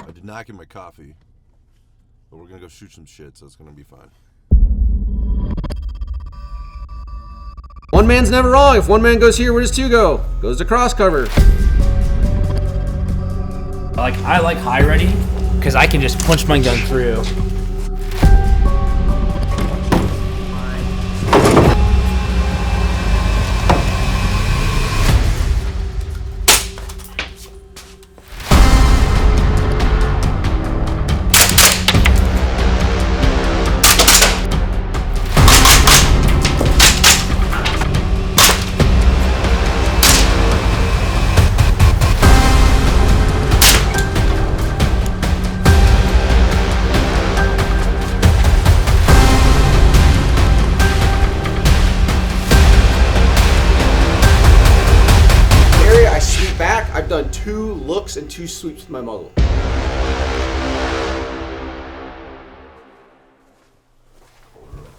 I did not get my coffee, but we're gonna go shoot some shit, so it's gonna be fine. One man's never wrong. If one man goes here, where does two go? Goes to cross cover. I like high ready because I can just punch my gun through. I've done 2 looks and 2 sweeps with my muzzle.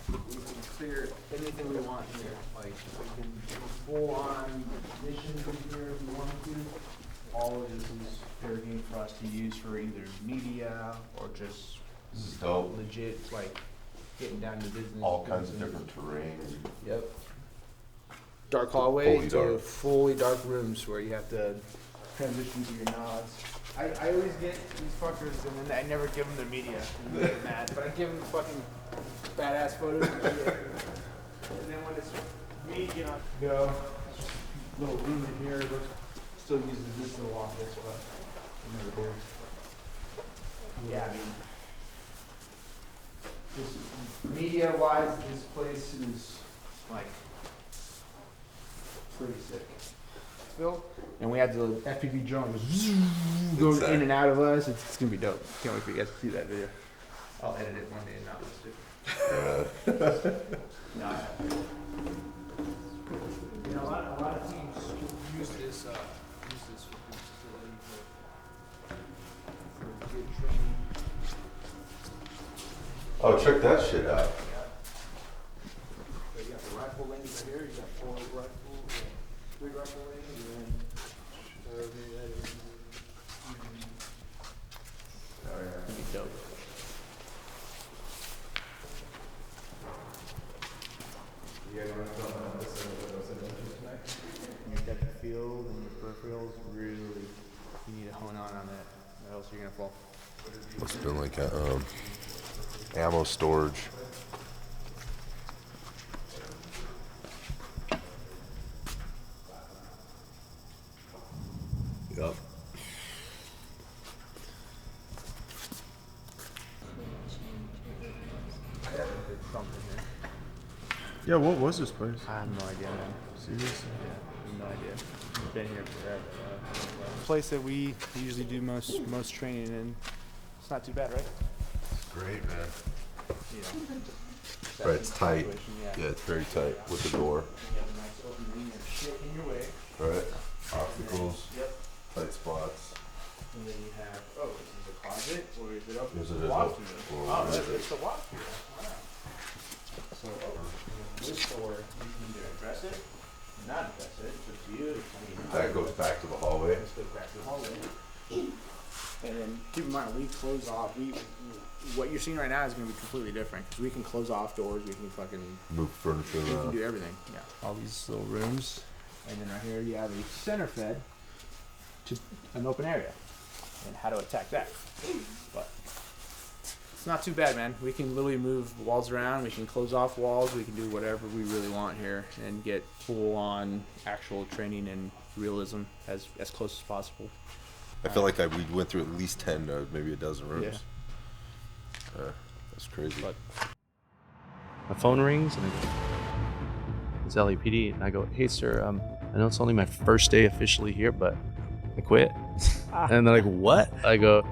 We can clear anything we want here. Like, we can do full on mission from here if we want to. All of this is fair game for us to use for either media or just This is dope. legit, like, getting down to business. All kinds of different terrain. Yep. Dark hallway Fully to dark. fully dark rooms where you have to transition to your nods. I always get these fuckers and then I never give them the media. And they get mad. But I give them fucking badass photos and shit. And then when it's me, you know, go. It's just a little room in here. We're still using this little office, but I never do. Yeah, I mean, just media-wise, this place is like pretty sick. Phil? And we had the FPV drone goes in and out of us. It's gonna be dope. Can't wait for you guys to see that video. I'll edit it one day and not post it. No. You know, a lot of teams use this facility for good training. Oh, check that shit out. You got the rifle lanes right here. You got 4 rifles, 3 rifle lanes, and then that'd be dope. You guys want to talk about this tonight? Your depth of field and your peripherals, really, you need to hone on that, or else you're gonna fall. Must have been like a, ammo storage. Yep. Yeah, what was this place? I have no idea, man. Seriously? Yeah, no idea. I've been here forever. Place that we usually do most training in. It's not too bad, right? It's great, man. Yeah. Right, it's tight. Yeah. Yeah, it's very tight with the door. You have a nice opening and shit in your way. Right. Obstacles. Yep. Tight spots. And then you have, this is a closet, or is it open? Yes, it It's is a open. walk-through. Well, It's a walk-through. Wow. So, this door, you can either address it, or not address it. It's up to you. I mean, That goes back to the hallway. Let's go back to the hallway. And then keep in mind, we close off. What you're seeing right now is going to be completely different because we can close off doors. We can fucking Move furniture we can around. do everything. Yeah, all these little rooms, and then right here you have a center fed to an open area, and how to attack that. But it's not too bad, man. We can literally move walls around. We can close off walls. We can do whatever we really want here and get full on actual training and realism as close as possible. I feel like we went through at least 10, maybe a dozen rooms. That's crazy. But my phone rings and it's LAPD, and I go, "Hey, sir, I know it's only my first day officially here, but I quit." And they're like, "What?" I go,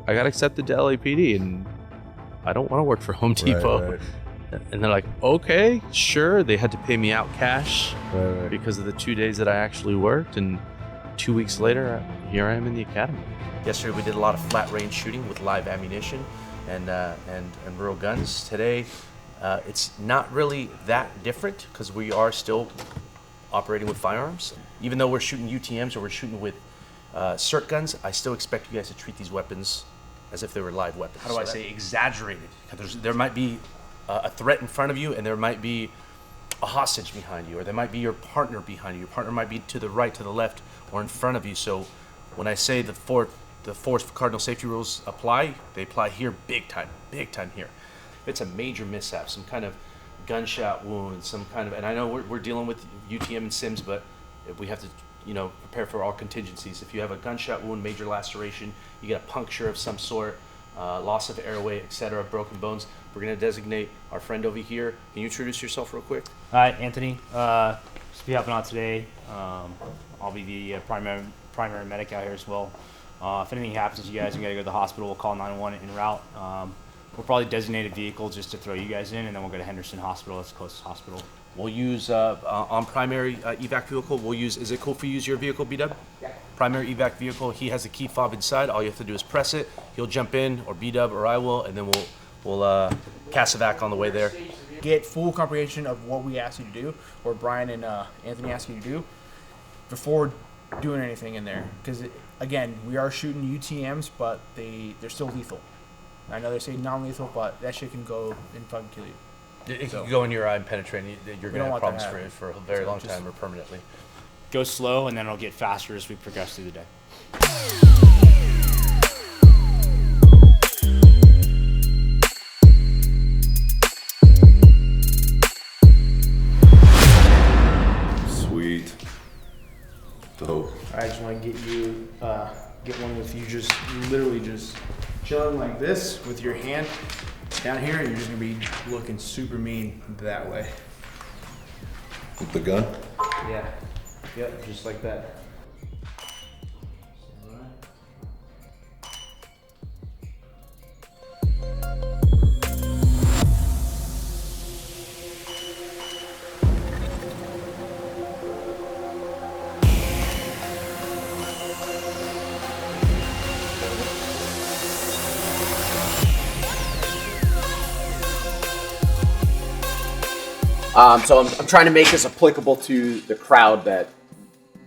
"I got accepted to LAPD, and I don't want to work for Home Depot." Right. And they're like, "Okay, sure." They had to pay me out cash Right. because of the 2 days that I actually worked, and 2 weeks later, here I am in the academy. Yesterday we did a lot of flat range shooting with live ammunition and real guns. Today, it's not really that different because we are still operating with firearms. Even though we're shooting UTMs or we're shooting with CERT guns, I still expect you guys to treat these weapons as if they were live weapons. How do I say exaggerated? There might be a threat in front of you, and there might be a hostage behind you, or there might be your partner behind you. Your partner might be to the right, to the left, or in front of you. So when I say the four cardinal safety rules apply, they apply here big time here. If it's a major mishap, some kind of gunshot wound, some kind of, and I know we're dealing with UTM and SIMS, but if we have to, prepare for all contingencies. If you have a gunshot wound, major laceration, you get a puncture of some sort, loss of airway, etc., broken bones, we're going to designate our friend over here. Can you introduce yourself real quick? Hi, Anthony. Just be helping out today. I'll be the primary medic out here as well. If anything happens to you guys, you got to go to the hospital. We'll call 911 en route. We'll probably designate a vehicle just to throw you guys in, and then we'll go to Henderson Hospital. That's the closest hospital. We'll use, on primary evac vehicle, we'll use, is it cool if we use your vehicle, B-Dub? Yeah. Primary evac vehicle, he has a key fob inside. All you have to do is press it. He'll jump in, or B-Dub, or I will, and then we'll cast evac on the way there. Get full comprehension of what we asked you to do, or Brian and Anthony asked you to do, before doing anything in there. Because, again, we are shooting UTMs, but they're still lethal. I know they say non-lethal, but that shit can go and fucking kill you. It can go in your eye and penetrate, and you're going to have problems for a very long time or permanently. Go slow, and then it'll get faster as we progress through the day. Sweet. Dope. I just want to get you, get one with you just literally just chilling like this with your hand down here, and you're just gonna be looking super mean that way. With the gun? Yeah. Yep, just like that. So I'm trying to make this applicable to the crowd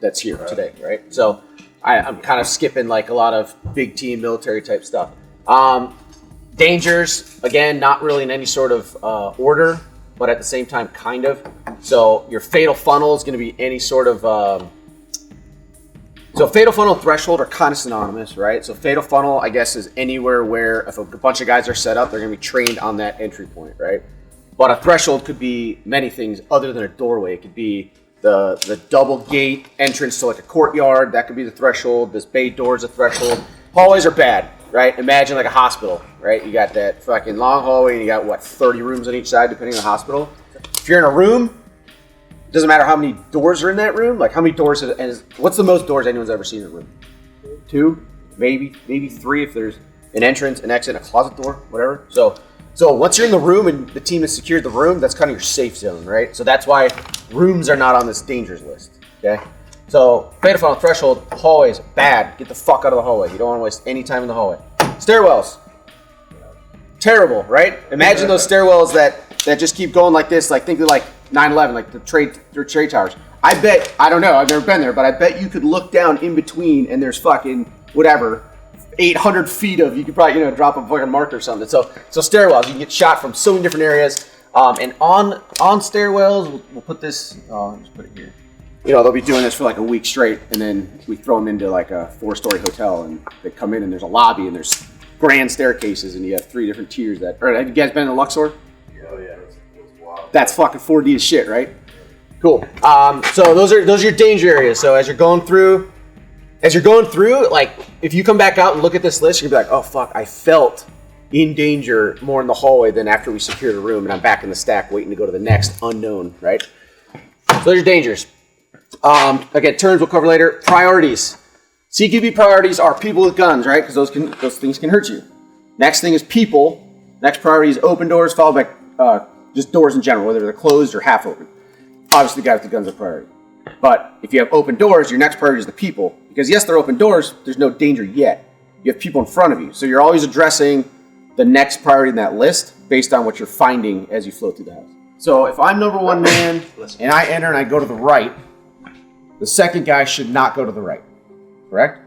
that's here today, right? So I'm kind of skipping like a lot of big team military type stuff. Dangers, again, not really in any sort of order, but at the same time, kind of. So your fatal funnel is going to be any sort of... So fatal funnel and threshold are kind of synonymous, right? So fatal funnel, I guess, is anywhere where if a bunch of guys are set up, they're going to be trained on that entry point, right? But a threshold could be many things other than a doorway. It could be the double gate entrance to like a courtyard. That could be the threshold. This bay door is a threshold. Hallways are bad, right? Imagine like a hospital, right? You got that fucking long hallway and you got, what, 30 rooms on each side depending on the hospital. If you're in a room, it doesn't matter how many doors are in that room. Like how many doors, what's the most doors anyone's ever seen in a room? 2, maybe 3 if there's an entrance, an exit, a closet door, whatever. So once you're in the room and the team has secured the room, that's kind of your safe zone, right? So that's why rooms are not on this dangers list, okay? So fatal funnel, threshold, hallways, bad. Get the fuck out of the hallway. You don't want to waste any time in the hallway. Stairwells, terrible, right? Imagine those stairwells that just keep going like this, like think of like 9/11, like the trade towers. I bet, I don't know, I've never been there, but I bet you could look down in between and there's fucking whatever, 800 feet of, you could probably, drop a fucking mark or something. So stairwells, you can get shot from so many different areas. And on stairwells, we'll put this, I'll just put it here. They'll be doing this for like a week straight, and then we throw them into like a 4-story hotel, and they come in and there's a lobby and there's grand staircases, and you have 3 different tiers have you guys been in the Luxor? Oh yeah, that's wild. That's fucking 4D as shit, right? Cool. So those are your danger areas. So as you're going through, like, if you come back out and look at this list, you're gonna be like, oh fuck, I felt in danger more in the hallway than after we secured a room, and I'm back in the stack waiting to go to the next unknown, right? So those are dangers. Again, turns we'll cover later. Priorities. CQB priorities are people with guns, right? Because those things can hurt you. Next thing is people. Next priority is open doors, followed by just doors in general, whether they're closed or half open. Obviously, the guy with the guns are priority. But if you have open doors, your next priority is the people. Because yes, they're open doors, there's no danger yet. You have people in front of you. So you're always addressing the next priority in that list based on what you're finding as you flow through the house. So if I'm number 1 man and I enter and I go to the right, the second guy should not go to the right, correct?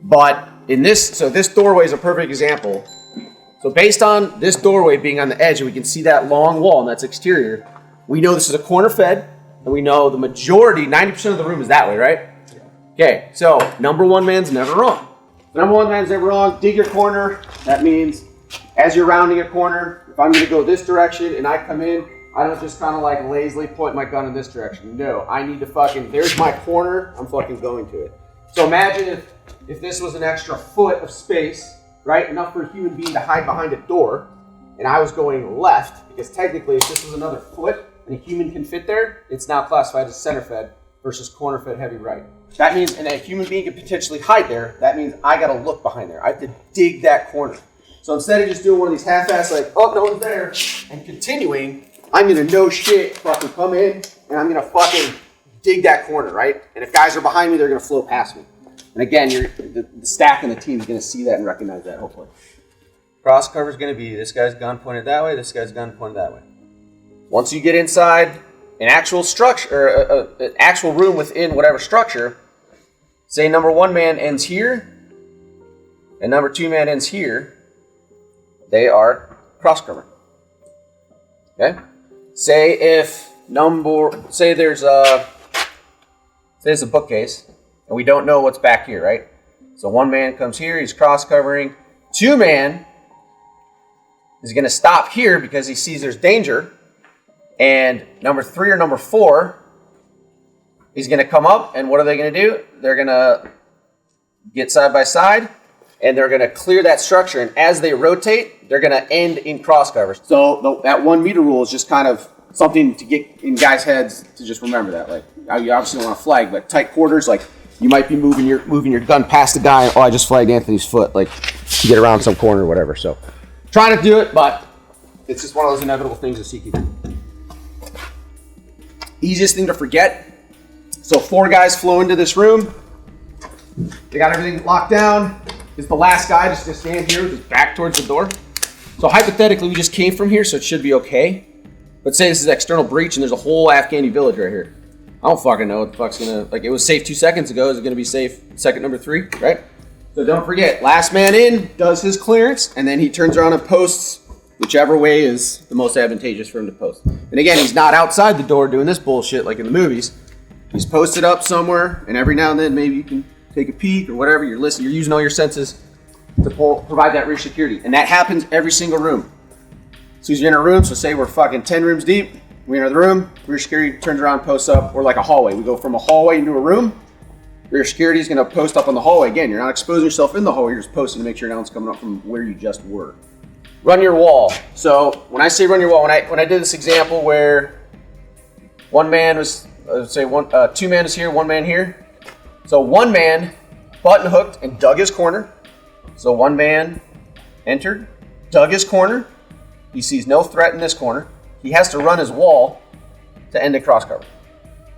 But this doorway is a perfect example. So based on this doorway being on the edge, and we can see that long wall, and that's exterior, we know this is a corner fed, and we know the majority, 90% of the room is that way, right? Okay, so number one man's never wrong. Number one man's never wrong. Dig your corner. That means as you're rounding a corner, if I'm going to go this direction and I come in, I don't just kind of like lazily point my gun in this direction. No, I need to fucking, there's my corner, I'm fucking going to it. So imagine if this was an extra foot of space, right? Enough for a human being to hide behind a door, and I was going left, because technically if this was another foot and a human can fit there, it's now classified as center fed versus corner fed heavy right. That means, and a human being could potentially hide there, that means I gotta look behind there. I have to dig that corner. So instead of just doing one of these half-ass like, oh, no one's there, and continuing, I'm gonna no shit fucking come in, and I'm gonna fucking dig that corner, right? And if guys are behind me, they're gonna float past me. And again, the stack and the team is gonna see that and recognize that, hopefully. Cross cover is gonna be this guy's gun pointed that way, this guy's gun pointed that way. Once you get inside an actual structure, or an actual room within whatever structure, say number one man ends here, and number two man ends here, they are cross cover. Okay? Say there's a bookcase, and we don't know what's back here, right? So one man comes here, he's cross covering. Two man is gonna stop here because he sees there's danger. And number three or number four, he's gonna come up, and what are they gonna do? They're gonna get side by side, and they're gonna clear that structure. And as they rotate, they're gonna end in cross cover. So that 1 meter rule is just kind of something to get in guys' heads to just remember that. Like, you obviously don't want to flag, but tight quarters, like you might be moving your gun past the guy, and I just flagged Anthony's foot, like to get around some corner or whatever. So trying to do it, but it's just one of those inevitable things of Seakeeper. Easiest thing to forget. So 4 guys flow into this room. They got everything locked down. Is the last guy just to stand here with his back towards the door? So hypothetically, we just came from here, so it should be okay. But say this is external breach and there's a whole Afghani village right here. I don't fucking know what the fuck's gonna, like it was safe 2 seconds ago. Is it gonna be safe second number 3, right? So don't forget, last man in does his clearance, and then he turns around and posts whichever way is the most advantageous for him to post. And again, he's not outside the door doing this bullshit like in the movies. He's posted up somewhere, and every now and then maybe you can take a peek or whatever. You're listening, you're using all your senses to provide that rear security. And that happens every single room. So you're in a room, so say we're fucking 10 rooms deep, we enter the room, rear security turns around, posts up, or like a hallway. We go from a hallway into a room, rear security is gonna post up on the hallway. Again, you're not exposing yourself in the hallway, you're just posting to make sure no one's coming up from where you just were. Run your wall. So when I say run your wall, when I did this example where one man was, two man is here, one man here. So one man button hooked and dug his corner. So one man entered, dug his corner. He sees no threat in this corner. He has to run his wall to end a cross cover.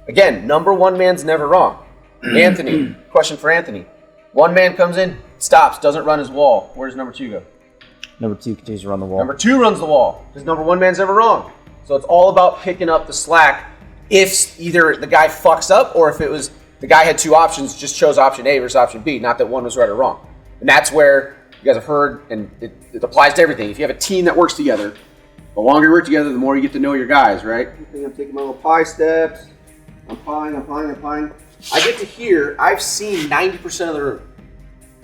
Again, number one man's never wrong. Anthony, question for Anthony. One man comes in, stops, doesn't run his wall. Where does number 2 go? Number 2 continues to run the wall. Number 2 runs the wall, because number 1 man's never wrong. So it's all about picking up the slack if either the guy fucks up or if it was the guy had 2 options, just chose option A versus option B, not that one was right or wrong. And that's where you guys have heard, and it applies to everything. If you have a team that works together, the longer you work together, the more you get to know your guys, right? I'm taking my little pie steps. I'm pieing. I get to here, I've seen 90% of the room.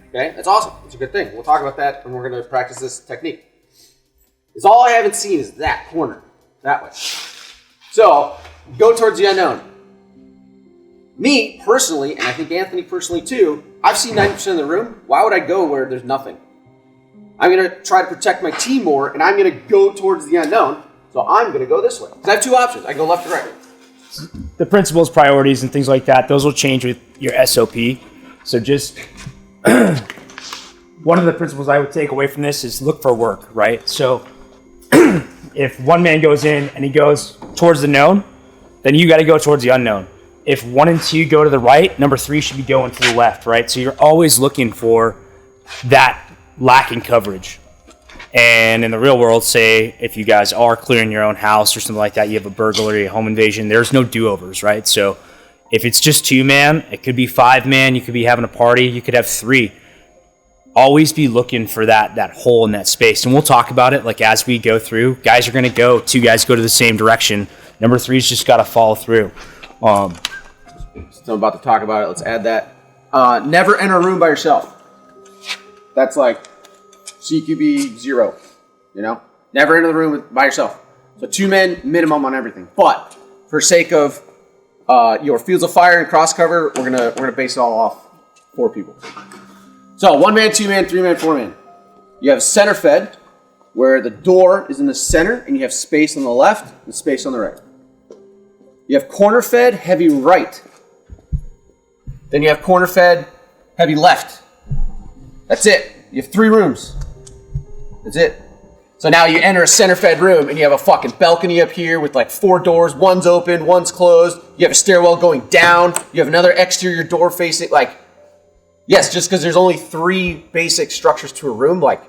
Okay, that's awesome. It's a good thing. We'll talk about that when we're going to practice this technique. It's all I haven't seen is that corner, that way. So, go towards the unknown. Me, personally, and I think Anthony personally too, I've seen 90% of the room. Why would I go where there's nothing? I'm going to try to protect my team more, and I'm going to go towards the unknown. So I'm going to go this way. Because I have 2 options. I can go left or right. The principles, priorities, and things like that, those will change with your SOP. So just one of the principles I would take away from this is look for work, right? So if one man goes in and he goes towards the known, then you got to go towards the unknown. If 1 and 2 go to the right, number 3 should be going to the left, right? So you're always looking for that lacking coverage. And in the real world, say if you guys are clearing your own house or something like that, you have a burglary, a home invasion, there's no do-overs, right? So if it's just 2 man, it could be 5 man, you could be having a party, you could have 3. always be looking for that hole in that space. And we'll talk about it like as we go through. Guys are going to go, 2 guys go to the same direction. Number 3's just got to follow through. So I'm about to talk about it. Let's add that. Never enter a room by yourself. That's like CQB 0, you know? Never enter the room by yourself. So 2 men minimum on everything. But for sake of your fields of fire and cross cover, we're gonna base it all off 4 people. So 1 man, 2 man, 3 man, 4 man. You have center fed, where the door is in the center and you have space on the left and space on the right. You have corner fed, heavy right. Then you have corner fed, heavy left. That's it. You have 3 rooms. That's it. So now you enter a center fed room and you have a fucking balcony up here with like 4 doors. One's open, one's closed. You have a stairwell going down. You have another exterior door facing, like, yes, just because there's only 3 basic structures to a room, like,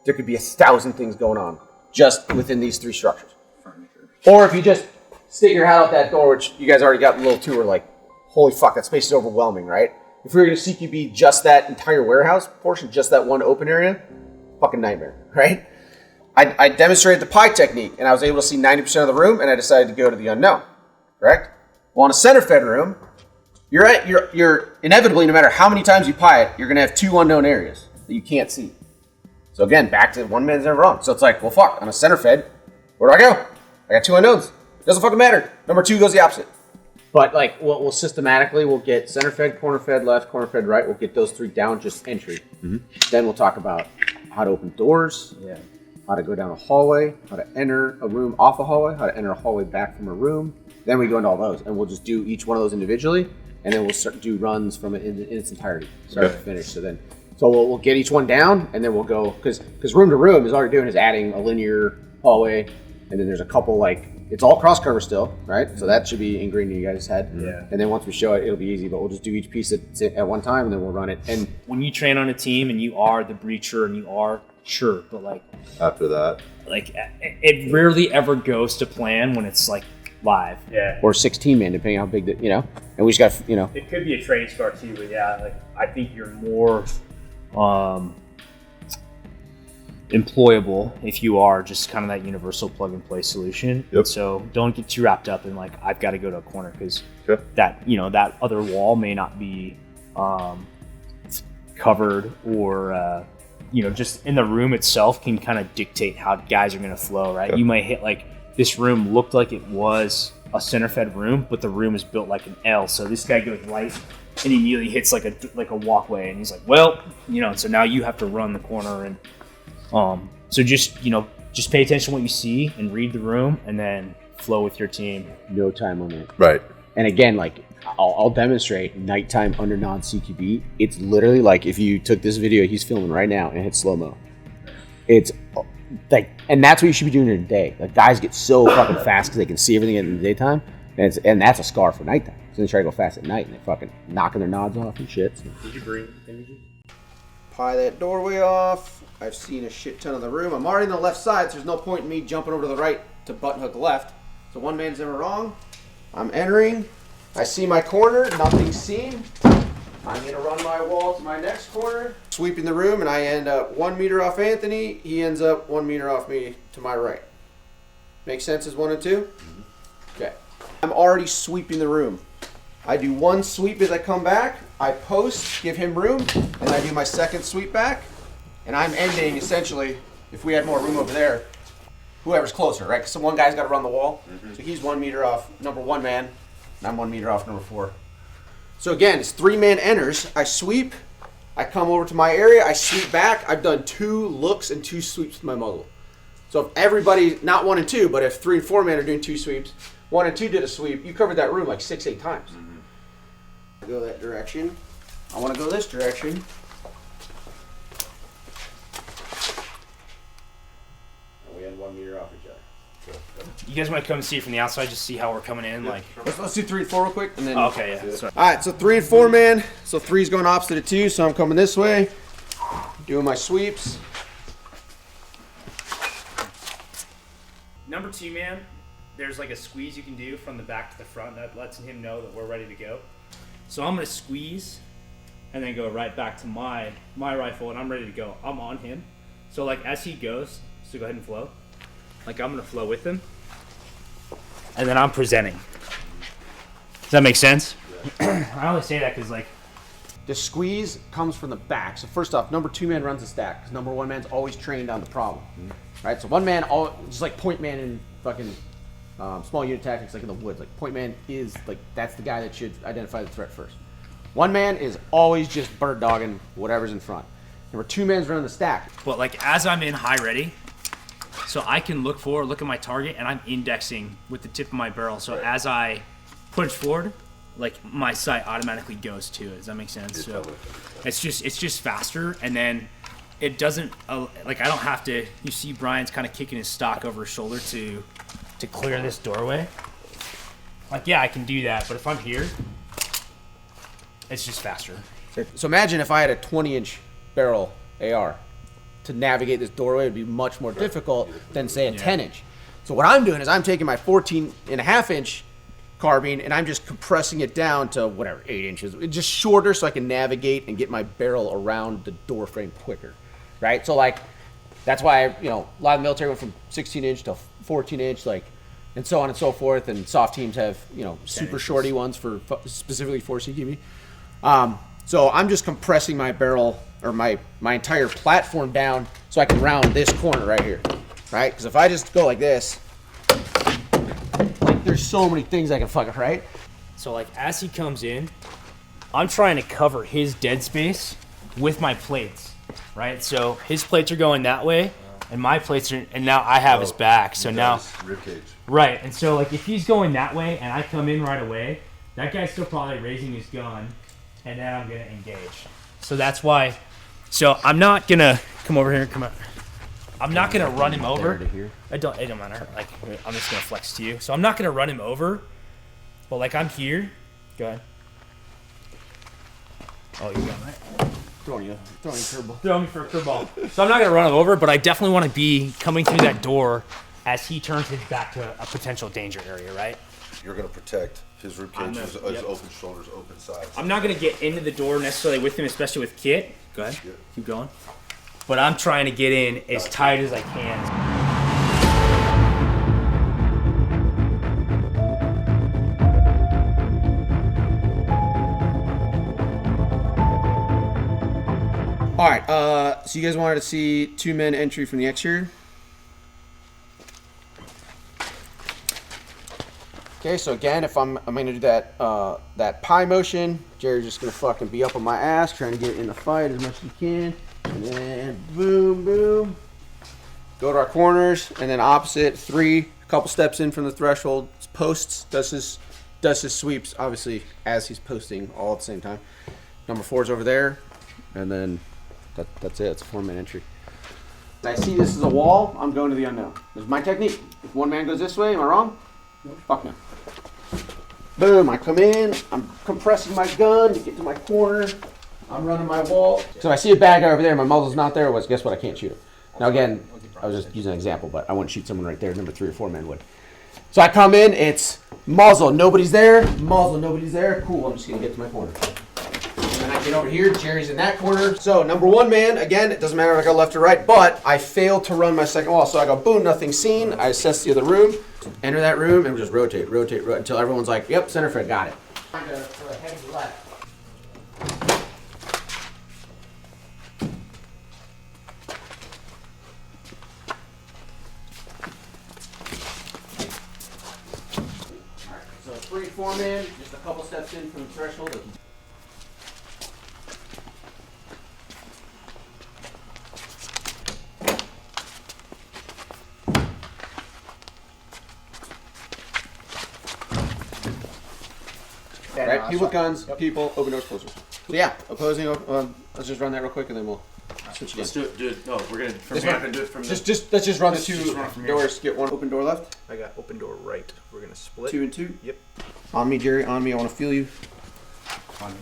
there could be 1,000 things going on just within these 3 structures. Or if you just stick your head out that door, which you guys already got a little tour, like, holy fuck, that space is overwhelming, right? If we were going to CQB just that entire warehouse portion, just that one open area, fucking nightmare, right? I demonstrated the pie technique, and I was able to see 90% of the room, and I decided to go to the unknown, correct? Well, in a center fed room, you're inevitably, no matter how many times you pie it, you're going to have 2 unknown areas that you can't see. So again, back to 1 man's never wrong. So it's like, well, fuck, on a center fed, where do I go? I got 2 unknowns. Doesn't fucking matter. Number 2 goes the opposite. But like, we'll systematically, we'll get center fed, corner fed left, corner fed right. We'll get those 3 down, just entry. Mm-hmm. Then we'll talk about how to open doors, how to go down a hallway, how to enter a room off a hallway, how to enter a hallway back from a room. Then we go into all those, and we'll just do each one of those individually, and then we'll start do runs from it in its entirety, start to finish. So we'll get each one down, and then we'll go, because room to room is all you're doing is adding a linear hallway, and then there's a couple, like, it's all cross cover still, right? So that should be ingrained in you guys' head. Yeah. And then once we show it, it'll be easy, but we'll just do each piece at one time, and then we'll run it. And when you train on a team and you are the breacher and you are sure, but like After that, like it rarely ever goes to plan when it's like live. Yeah. or 16 man, depending on how big the, you know. And we just got, you know. It could be a training scar too, but yeah, like I think you're more employable if you are just kind of that universal plug and play solution. Yep. So don't get too wrapped up in like I've got to go to a corner because that, you know, that other wall may not be covered or you know, just in the room itself can kind of dictate how guys are going to flow, right? You might hit like this room looked like it was a center fed room, but the room is built like an L. So this guy goes right and he immediately hits like a walkway, and he's like, well, you know, so now you have to run the corner. And so just, you know, just pay attention to what you see and read the room and then flow with your team. No time limit. right? And again, like, I'll demonstrate nighttime under non-CQB. It's literally like if you took this video he's filming right now and hit slow-mo. It's like, and that's what you should be doing in the day. Like, guys get so fucking fast because they can see everything in the daytime, and that's a scar for nighttime. So they try to go fast at night and they're fucking knocking their nods off and shit. So. Did you bring images? Pie that doorway off. I've seen a shit ton of the room. I'm already on the left side, so there's no point in me jumping over to the right to button hook left. So 1 man's never wrong. I'm entering. I see my corner. Nothing's seen. I'm going to run my wall to my next corner. Sweeping the room, and I end up 1 meter off Anthony. He ends up 1 meter off me to my right. Make sense as 1 and 2? Okay. I'm already sweeping the room. I do 1 sweep as I come back. I post, give him room, and I do my 2nd sweep back. And I'm ending, essentially, if we had more room over there, whoever's closer, right? Because one guy's got to run the wall. So he's 1 meter off number 1 man, and I'm 1 meter off number 4. So again, it's 3 man enters. I sweep. I come over to my area. I sweep back. I've done 2 looks and 2 sweeps with my muzzle. So if everybody, not 1 and 2, but if 3 and 4 men are doing 2 sweeps, 1 and 2 did a sweep, you covered that room like 6, 8 times. Go that direction. I want to go this direction. And we had 1 meter off each other. You guys might come and see it from the outside, just see how we're coming in. Like, Let's do 3 and 4 real quick, and then. oh, okay, yeah. Sorry. All right, so 3 and 4 man. So 3's going opposite of 2, so I'm coming this way, doing my sweeps. Number 2 man, there's like a squeeze you can do from the back to the front that lets him know that we're ready to go. So I'm gonna squeeze and then go right back to my rifle, and I'm ready to go. I'm on him. So like as he goes, so go ahead and flow. Like I'm gonna flow with him, and then I'm presenting. Does that make sense? I only say that because like The squeeze comes from the back. So first off, number 2 man runs the stack because number 1 man's always trained on the problem, right? So 1 man, just like point man in fucking small unit tactics, like in the woods. Like point man is like that's the guy that should identify the threat first. 1 man is always just bird dogging whatever's in front. Number 2 man's running the stack. But like as I'm in high ready, so I can look forward, look at my target, and I'm indexing with the tip of my barrel. So as I push forward, like my sight automatically goes to it. Does that make sense? So it's just faster, and then it doesn't like I don't have to. You see, Brian's kind of kicking his stock over his shoulder to clear this doorway. Like yeah, I can do that, but if I'm here, it's just faster. So imagine if I had a 20-inch barrel AR. To navigate this doorway would be much more difficult than say a 10-inch. So what I'm doing is I'm taking my 14.5-inch carbine and I'm just compressing it down to whatever 8 inches. It's just shorter so I can navigate and get my barrel around the door frame quicker, right? So like that's why a lot of the military went from 16-inch to 14-inch, like, and so on and so forth. And soft teams have super shorty ones for specifically for CQB. So I'm just compressing my barrel or my entire platform down so I can round this corner right here, right? Because if I just go like this, like there's so many things I can fucking, right? So like as he comes in, I'm trying to cover his dead space with my plates, right? So his plates are going that way, and my plates are, and now I have his back. So now, ribcage. right? And so like if he's going that way and I come in right away, that guy's still probably raising his gun, and then I'm gonna engage. So that's why. So I'm not gonna come over here. Come on. I'm not gonna run him over. It don't matter. Like I'm just gonna flex to you. So I'm not gonna run him over. But like I'm here. Go ahead. Oh, you got right. Throwing you a curveball. Throw me for a curveball. So I'm not gonna run him over, but I definitely want to be coming through that door as he turns his back to a potential danger area, right? You're going to protect his ribcage, his open shoulders, open sides. I'm not gonna get into the door necessarily with him, especially with Kit. Go ahead. Yeah. Keep going. But I'm trying to get in as tight as I can. All right, so you guys wanted to see 2 men entry from the exterior? Okay, so again, if I'm gonna do that pie motion, Jerry's just gonna fucking be up on my ass, trying to get in the fight as much as he can, and then boom, boom. Go to our corners, and then opposite 3, a couple steps in from the threshold, posts, does his sweeps, obviously as he's posting all at the same time. Number 4's over there, and then that's it. It's a 4-man entry. I see this is a wall. I'm going to the unknown. This is my technique. If 1 man goes this way, am I wrong? No. Fuck no. Boom, I come in, I'm compressing my gun to get to my corner, I'm running my wall. So I see a bad guy over there, my muzzle's not there, well, guess what, I can't shoot him. Now again, I was just using an example, but I wouldn't shoot someone right there, number 3 or 4 men would. So I come in, it's muzzle, nobody's there, muzzle, nobody's there, cool, I'm just gonna get to my corner. And then I get over here, Jerry's in that corner. So number 1 man, again, it doesn't matter if I go left or right, but I failed to run my second wall. So I go boom, nothing seen, I assess the other room, enter that room, and we just rotate until everyone's like, yep, center Fred, got it. So 3, 4 man, just a couple steps in from the threshold. Right, people with guns, people, open doors, closers. So yeah, opposing, let's just run that real quick and then we'll switch again. Let's do it. No, we're gonna. This We're one? gonna do it from Let's just run the 2 doors, get 1 open door left. I got open door right. We're gonna split. 2 and 2? Yep. On me, Jerry, on me, I want to feel you. On me.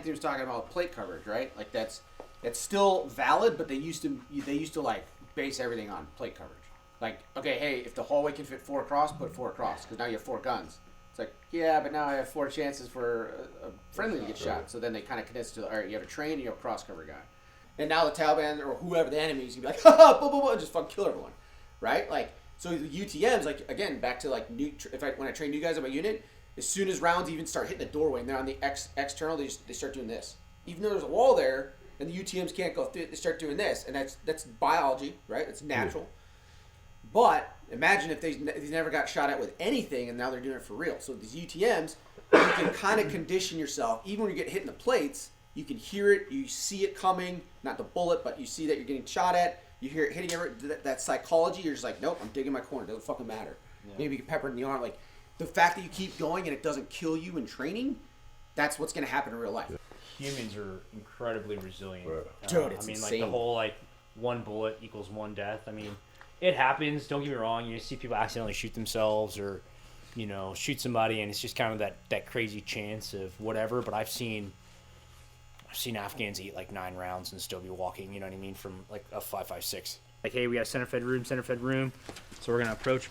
Anthony was talking about plate coverage, right? Like that's still valid, but they used to like base everything on plate coverage. Like, okay, hey, if the hallway can fit 4 across, put 4 across, because now you have 4 guns. It's like, yeah, but now I have 4 chances for a friendly to get shot. So then they kind of condense to, all right, you have a train and you have a cross cover guy. And now the Taliban or whoever the enemy is going to be like, ha, blah, blah, blah, and just fucking kill everyone, right? Like, so the UTMs, like, again, back to like, when I train new guys on my unit, as soon as rounds even start hitting the doorway and they're on the external, they start doing this. Even though there's a wall there and the UTMs can't go through it, they start doing this. And that's biology, right? It's natural. But imagine if they never got shot at with anything and now they're doing it for real. So these UTMs, you can kind of condition yourself. Even when you get hit in the plates, you can hear it, you see it coming, not the bullet, but you see that you're getting shot at. You hear it hitting that psychology. You're just like, nope, I'm digging my corner. It doesn't fucking matter. Yeah. Maybe you can pepper it in the arm. Like, the fact that you keep going and it doesn't kill you in training, that's what's going to happen in real life. Humans are incredibly resilient. Right. Dude, it's I mean, insane. like the whole like 1 bullet equals 1 death. I mean, it happens. Don't get me wrong. You see people accidentally shoot themselves or, you know, shoot somebody, and it's just kind of that crazy chance of whatever. But I've seen Afghans eat like 9 rounds and still be walking. You know what I mean? From like a 5.56. Like, hey, we got center fed room. So we're gonna approach.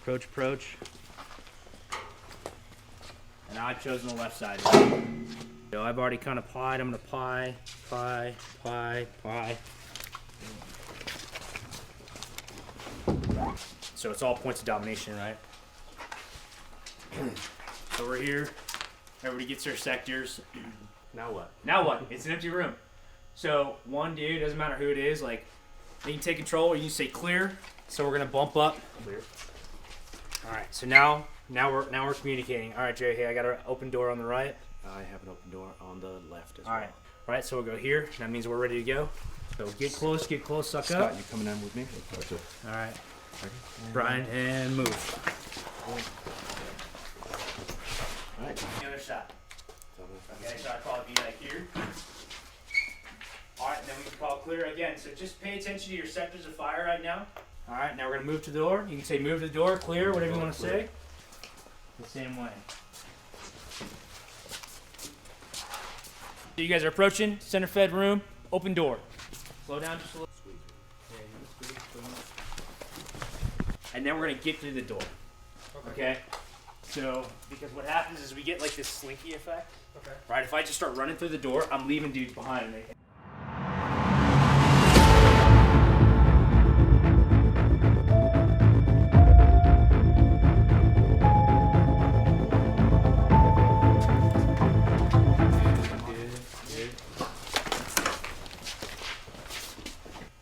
And I've chosen the left side. So I've already kind of pied. I'm gonna pie. So it's all points of domination, right? So we're here. Everybody gets their sectors. Now what? It's an empty room. So one dude, doesn't matter who it is, like they can take control or you can say clear. So we're gonna bump up. Clear. All right. So now we're communicating. All right, Jay. Hey, I got an open door on the right. I have an open door on the left as All right. All right. So we'll go here. That means we're ready to go. So get close, suck Scott, up. you coming in with me? Gotcha. All right. Brian, and move. All right. The other side. Okay, so I'd probably be like here. Alright, then we can call clear again. So just pay attention to your sectors of fire right now. Alright, now we're going to move to the door. You can say move to the door, clear, whatever you want to say. The same way. So you guys are approaching, center fed room, open door. Slow down just a little. And then we're going to get through the door. Okay? So, because what happens is we get like this slinky effect. Okay. Right? If I just start running through the door, I'm leaving dudes behind me.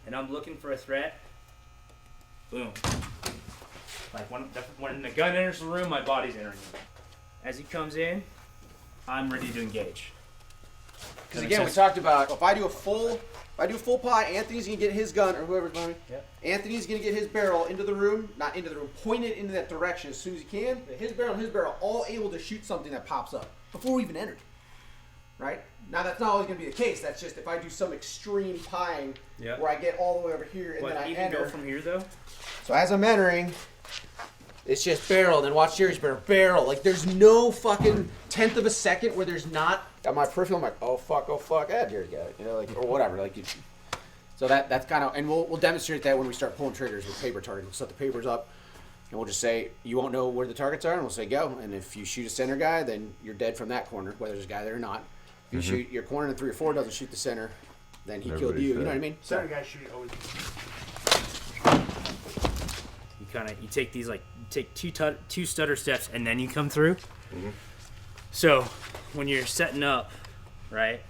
And I'm looking for a threat. Boom. Like when the gun enters the room, my body's entering it. As he comes in, I'm ready to engage. Because again, we talked about if I do a full pie, Anthony's gonna get his gun or whoever's behind me. Yep. Anthony's gonna get his barrel into the room, not into the room, point it into that direction as soon as he can. His barrel, all able to shoot something that pops up before we even entered. Right? Now that's not always gonna be the case. That's just if I do some extreme pieing where I get all the way over here and then I even enter. go from here though? So as I'm entering, it's just barrel, then watch Jerry's barrel. Like there's no fucking 10th of a second where there's not. At my peripheral, I'm like, oh fuck, Jerry's got it, you know, like or whatever, like. So that's kind of, and we'll demonstrate that when we start pulling triggers with paper targets. We'll set the papers up, and we'll just say you won't know where the targets are, and we'll say go. And if you shoot a center guy, then you're dead from that corner, whether there's a guy there or not. If you shoot your corner and 3 or 4 doesn't shoot the center, then he killed you. You know what I mean? Center guys shoot always. You take these like take two stutter steps and then you come through. Mm-hmm. So when you're setting up, right?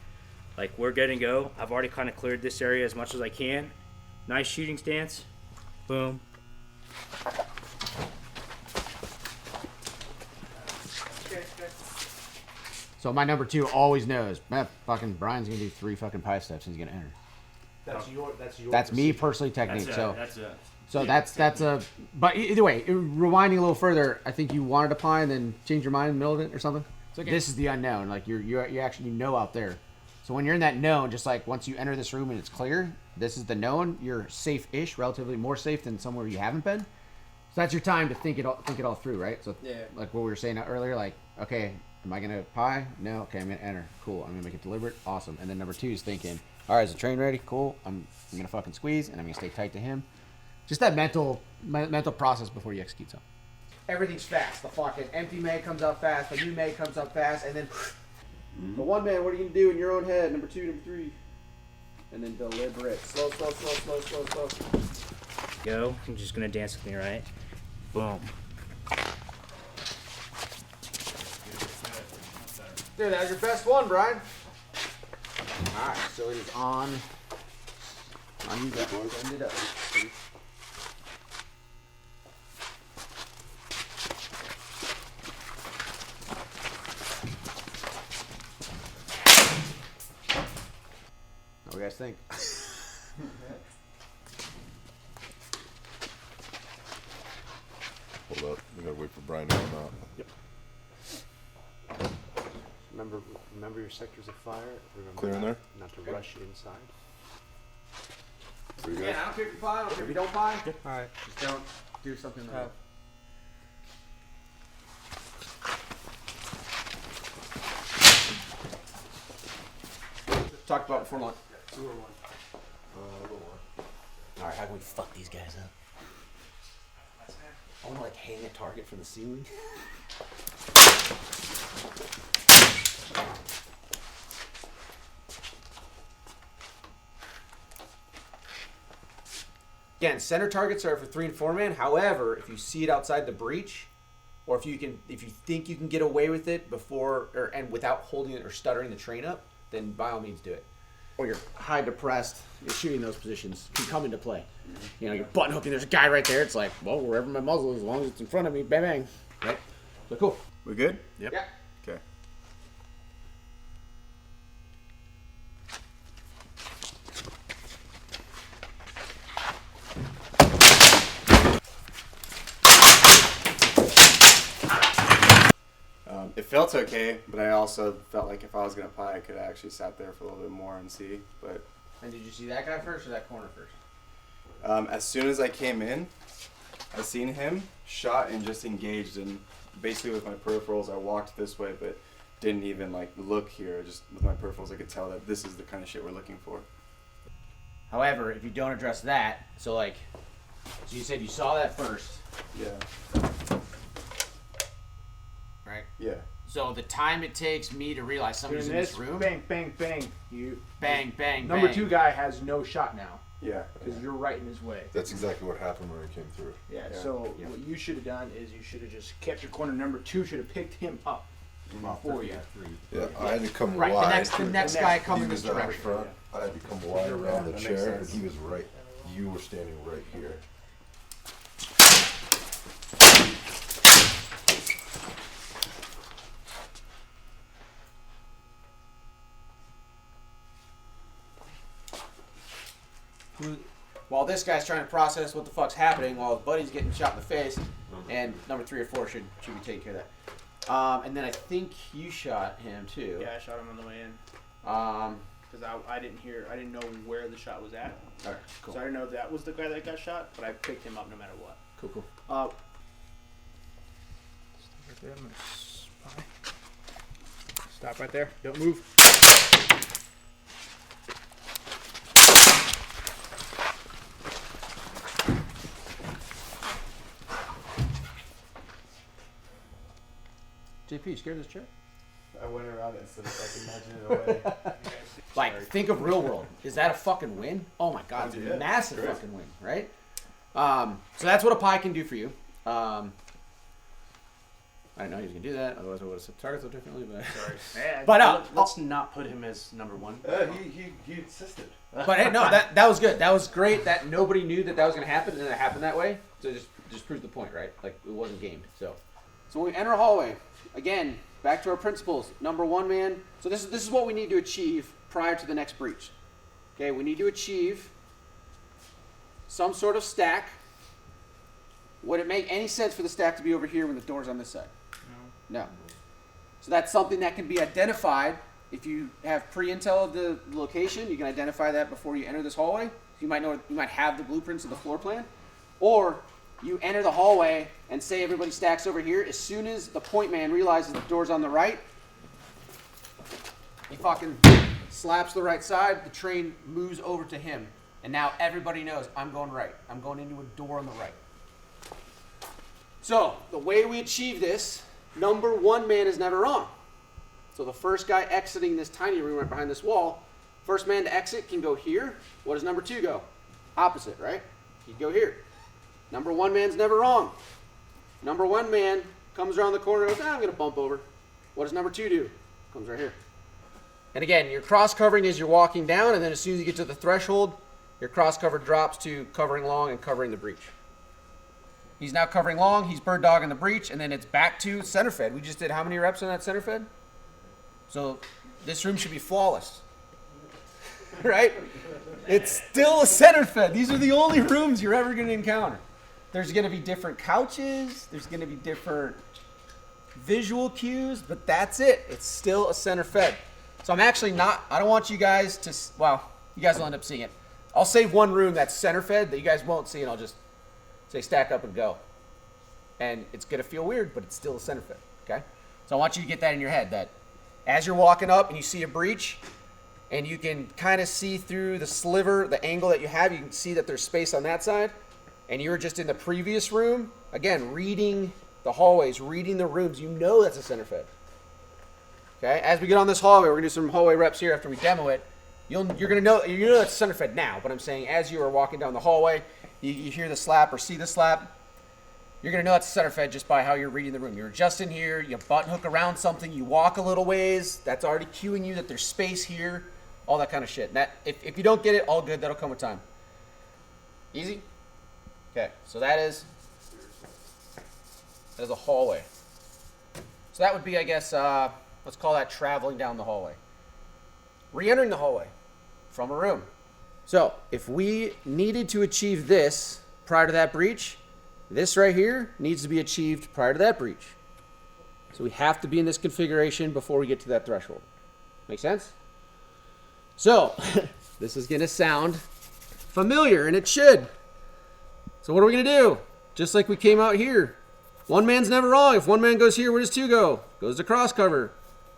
Like we're good to go. I've already kind of cleared this area as much as I can. Nice shooting stance. Boom. So my number 2 always knows, man, fucking Brian's gonna do 3 fucking pie steps and he's gonna enter. That's me personally technique. That's a. But either way, rewinding a little further, I think you wanted to pie and then change your mind in the middle of it or something. Okay. This is the unknown. Like you actually know out there. So when you're in that known, just like once you enter this room and it's clear, this is the known. You're safe-ish, relatively more safe than somewhere you haven't been. So that's your time to think it all through, right? So like what we were saying earlier, like okay, Am I gonna pie? No. Okay, I'm gonna enter. Cool. I'm gonna make it deliberate. Awesome. And then number 2 is thinking, all right, is the train ready? Cool. I'm gonna fucking squeeze, and I'm gonna stay tight to him. Just that mental process before you execute something. Everything's fast. The fucking empty mag comes up fast. The new mag comes up fast, and then the one man. What are you gonna do in your own head? Number 2, number 3, and then deliberate. Slow. Go. I'm just gonna dance with me, right? Boom. Dude, that was your best one, Brian. All right, so it is on you guys. Send it up. What do you guys think? Hold up. We gotta wait for Brian to come out. Yep. Remember your sectors of fire. Remember Clear in there? not to rush inside. So you Yeah, guys- I don't care if you pie. I don't care if you don't pie. All right, just don't do something like that. Talked about before lunch. All right, how can we fuck these guys up? I want to like hang a target from the ceiling. Again, center targets are for 3 and 4 man. However, if you see it outside the breach, or if you think you can get away with it before and without holding it or stuttering the train up, then by all means do it. Or you're high depressed, you're shooting those positions can come into play. You know, you're button hooking. There's a guy right there. It's like, well, wherever my muzzle is, as long as it's in front of me, bang bang. Right? So cool. We good? Yep. Yeah. Okay. It felt okay, but I also felt like if I was gonna pie, I could have actually sat there for a little bit more and see. But And did you see that guy first or that corner first? as soon as I came in, I seen him, shot, and just engaged. And basically with my peripherals, I walked this way, but didn't even like look here. Just with my peripherals, I could tell that this is the kind of shit we're looking for. However, if you don't address that, so you said you saw that first, Yeah. right? Yeah. So the time it takes me to realize somebody's Doing in this, this room, bang, bang, bang. You bang, bang, number bang. 2 guy has no shot now Yeah. because you're right in his way. That's exactly what happened when I came through. Yeah. Yeah. So what you should have done is you should have just kept your corner. Number 2 should have picked him up for you. Yeah, I had to come Right, wide. the next guy He coming was this out in direction. front. I had to come wide around the That makes chair, and sense. he was right. You were standing right here. While this guy's trying to process what the fuck's happening, while his buddy's getting shot in the face, and number 3 or 4 should be taking care of that. And then I think you shot him too. Yeah, I shot him on the way in Um. because I didn't know where the shot was at. All right. Cool. So I didn't know that was the guy that got shot, but I picked him up no matter what. Cool. Stop right there. Don't move. JP, you scared of this chair? I went around it instead of like imagine it away. Like, think of real world. Is that a fucking win? Oh my god, it's a Yeah, massive great. fucking win, right? So that's what a pie can do for you. I didn't know he was gonna do that. Otherwise, I would have set targets so differently. But Man, but Let's not put him as number 1. He insisted. but hey, no, that was good. That was great. That nobody knew that was gonna happen, and then it happened that way. So it just proves the point, right? Like it wasn't gamed. So when we enter a hallway, again, back to our principles. Number 1 man. So this is what we need to achieve prior to the next breach. Okay, we need to achieve some sort of stack. Would it make any sense for the stack to be over here when the door's on this side? No. So that's something that can be identified. If you have pre-intel of the location, you can identify that before you enter this hallway. You might have the blueprints of the floor plan, or you enter the hallway and say everybody stacks over here. As soon as the point man realizes the door's on the right, he fucking slaps the right side, the train moves over to him. And now everybody knows I'm going right. I'm going into a door on the right. So, the way we achieve this, number one man is never wrong. So the first guy exiting this tiny room right behind this wall, first man to exit can go here. What does number two go? Opposite, right? He'd go here. Number one man's never wrong. Number one man comes around the corner and goes, I'm going to bump over. What does number two do? Comes right here. And again, your cross covering is you're walking down, and then as soon as you get to the threshold, your cross cover drops to covering long and covering the breach. He's now covering long, he's bird dogging the breach, and then it's back to center fed. We just did how many reps on that center fed? So this room should be flawless. Right? It's still a center fed. These are the only rooms you're ever going to encounter. There's going to be different couches, there's going to be different visual cues, but that's it. It's still a center fed. So I'm actually not, I don't want you guys to, well, you guys will end up seeing it. I'll save one room that's center fed that you guys won't see, and I'll just say stack up and go. And it's going to feel weird, but it's still a center fed, okay? So I want you to get that in your head, that as you're walking up and you see a breach, and you can kind of see through the sliver, the angle that you have, you can see that there's space on that side, and you were just in the previous room, again, reading the hallways, reading the rooms, you know that's a center fed. Okay, as we get on this hallway, we're going to do some hallway reps here after we demo it. You're going to know, you know that's center fed now, but I'm saying as you are walking down the hallway, you hear the slap or see the slap, you're going to know it's center fed just by how you're reading the room. You're just in here, you button hook around something, you walk a little ways, that's already cueing you that there's space here, all that kind of shit. That if you don't get it, all good, that'll come with time. Easy? Okay, so that is a hallway. So that would be, I guess, let's call that traveling down the hallway. Re-entering the hallway from a room. So if we needed to achieve this prior to that breach, this right here needs to be achieved prior to that breach. So we have to be in this configuration before we get to that threshold. Make sense? So this is going to sound familiar, and it should. So what are we going to do? Just like we came out here. One man's never wrong. If one man goes here, where does two go? Goes to cross cover.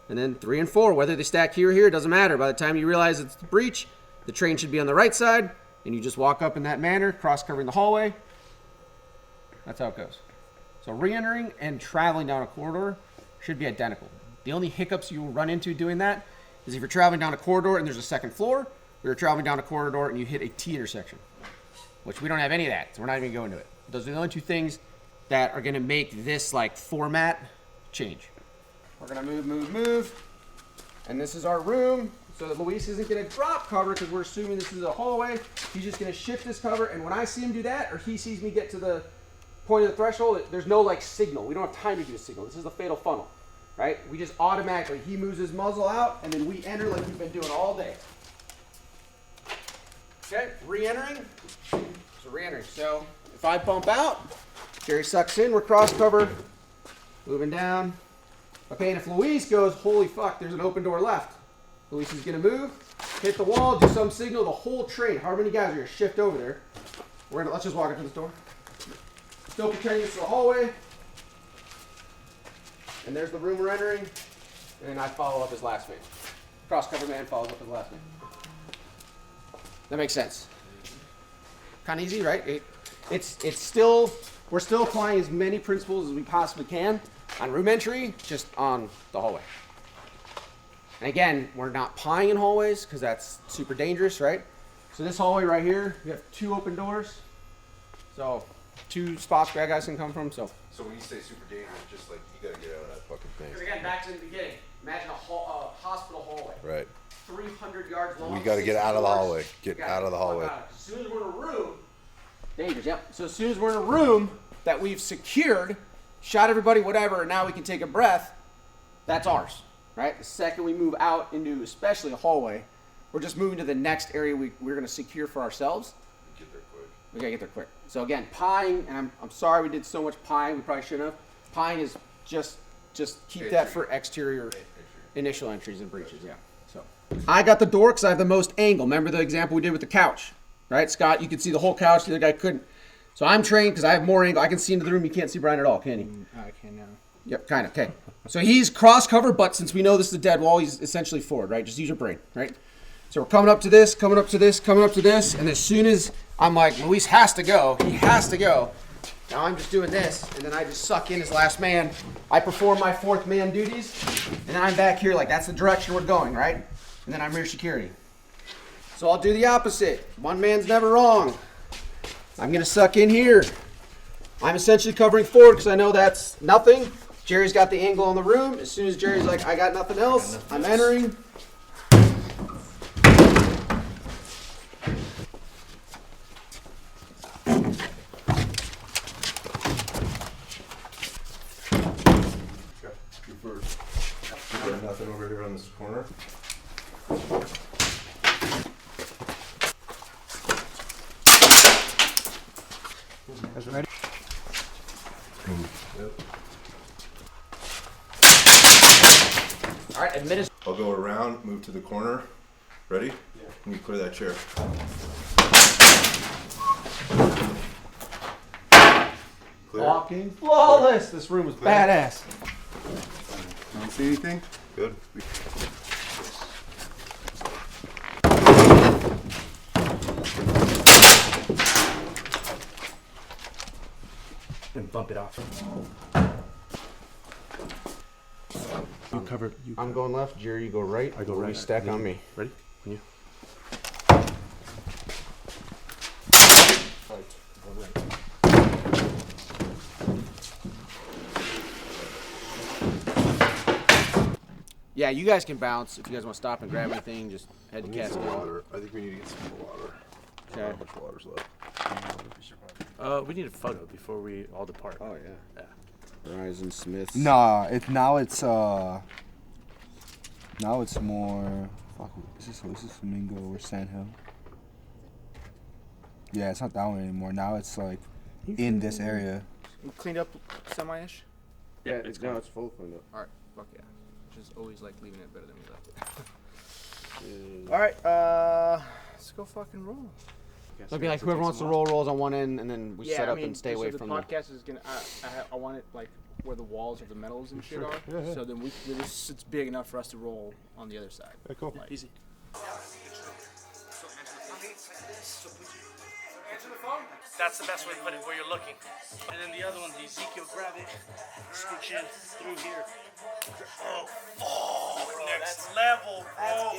And then 3 and 4, whether they stack here or here, doesn't matter. By the time you realize it's the breach, the train should be on the right side, and you just walk up in that manner, cross covering the hallway. That's how it goes. So re-entering and traveling down a corridor should be identical. The only hiccups you will run into doing that is if you're traveling down a corridor and there's a second floor, or you're traveling down a corridor and you hit a T intersection, which we don't have any of that, so we're not even going to it. Those are the only two things that are going to make this like format change. We're going to move, and this is our room, so that Luis isn't going to drop cover because we're assuming this is a hallway. He's just going to shift this cover, and when I see him do that, or he sees me get to the point of the threshold, there's no like signal. We don't have time to do a signal. This is the fatal funnel, right? We just automatically, he moves his muzzle out, and then we enter like we've been doing all day. Okay, re-entering. So re-entering. So if I bump out, Jerry sucks in, we're cross cover, moving down. Okay, and if Luis goes, holy fuck, there's an open door left. Luis is gonna move, hit the wall, do some signal, the whole train, however many guys are gonna shift over there. Let's just walk up to this door. Still pretending this is the hallway. And there's the room we're entering. And I follow up as last man. Cross cover man follows up as last man. That makes sense. Kind of easy, right? It's still, we're still applying as many principles as we possibly can on room entry, just on the hallway. And again, we're not pieing in hallways because that's super dangerous, right? So this hallway right here, we have 2 open doors. So 2 spots bad guys can come from. So when you say super dangerous, just like you gotta get out of that fucking thing. because again, back to the beginning, imagine a hospital hallway. Right. 300 yards long. We gotta get out of the hallway. Get out of the hallway. As soon as we're in a room, dangerous, yep. So as soon as we're in a room that we've secured, shot everybody, whatever, and now we can take a breath, that's ours, right? The second we move out into especially a hallway, we're just moving to the next area we're going to secure for ourselves. Get there quick. We got to get there quick. So again, pieing, and I'm sorry we did so much pieing, we probably shouldn't have. Pieing is just keep that for exterior initial entries and breaches, yeah. So I got the door because I have the most angle. Remember the example we did with the couch, right? Scott, you could see the whole couch, the other guy couldn't. So I'm trained because I have more angle. I can see into the room. You can't see Brian at all, can you? I can now. Yep, kind of. Okay. So he's cross cover, but since we know this is a dead wall, he's essentially forward, right? Just use your brain, right? So we're coming up to this, coming up to this, coming up to this, and as soon as I'm like, Luis has to go, he has to go. Now I'm just doing this, and then I just suck in as last man. I perform my fourth man duties, and then I'm back here like that's the direction we're going, right? And then I'm rear security. So I'll do the opposite. One man's never wrong. I'm gonna suck in here. I'm essentially covering forward because I know that's nothing. Jerry's got the angle in the room. As soon as Jerry's like, I got nothing else, I'm entering. You first. Got nothing over here on this corner. Guys ready? Yep. All right, admit it. I'll go around, move to the corner. Ready? Yeah. And you clear that chair. Clear. Walking flawless. This room was badass. Don't see anything? Good. And bump it off. You cover. I'm going left. Jerry, you go right. I go right. We stack on me. Ready? On you. Yeah, you guys can bounce. If you guys want to stop and grab anything, just head to We need some cascade. water. I think we need to get some more water. I don't know how much water's left. We need a photo before we all depart. Oh yeah. Horizon Smith. Nah, now it's more. Fuck, is this Flamingo or Sandhill? Yeah, it's not that one anymore. Now it's like in this area. Cleaned up semi-ish? Yeah, it's full cleaned up. Alright, fuck yeah. Just always like leaving it better than we left it. All Alright, let's go fucking roll. So it'd be like whoever wants to roll rolls on one end, and then we set up and stay away from the podcast is gonna. I want it like where the walls of the metals and shit are. Yeah. So then it's big enough for us to roll on the other side. Yeah, cool. Like, easy. That's the best way to put it, where you're looking. And then the other one, the Ezekiel, grab it, scooch in through here. Oh, bro, next level, bro.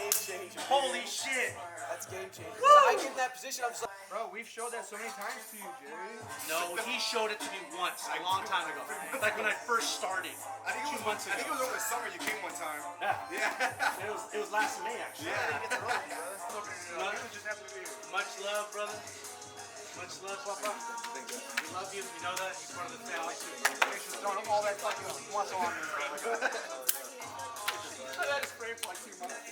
Holy shit. That's game changing. I get in that position, I'm just like, Bro, we've showed that so many times to you, Jerry. No, he showed it to me once, a long time ago. Like when I first started, 2 months ago. I think it was over the summer you came one time. Yeah. It was last May, actually. Much love, brother. Much love, Papa. We love you. You know that. You're part of the family, too. Don't all that fucking muscle on me, bro. I had to spray for like 2 months.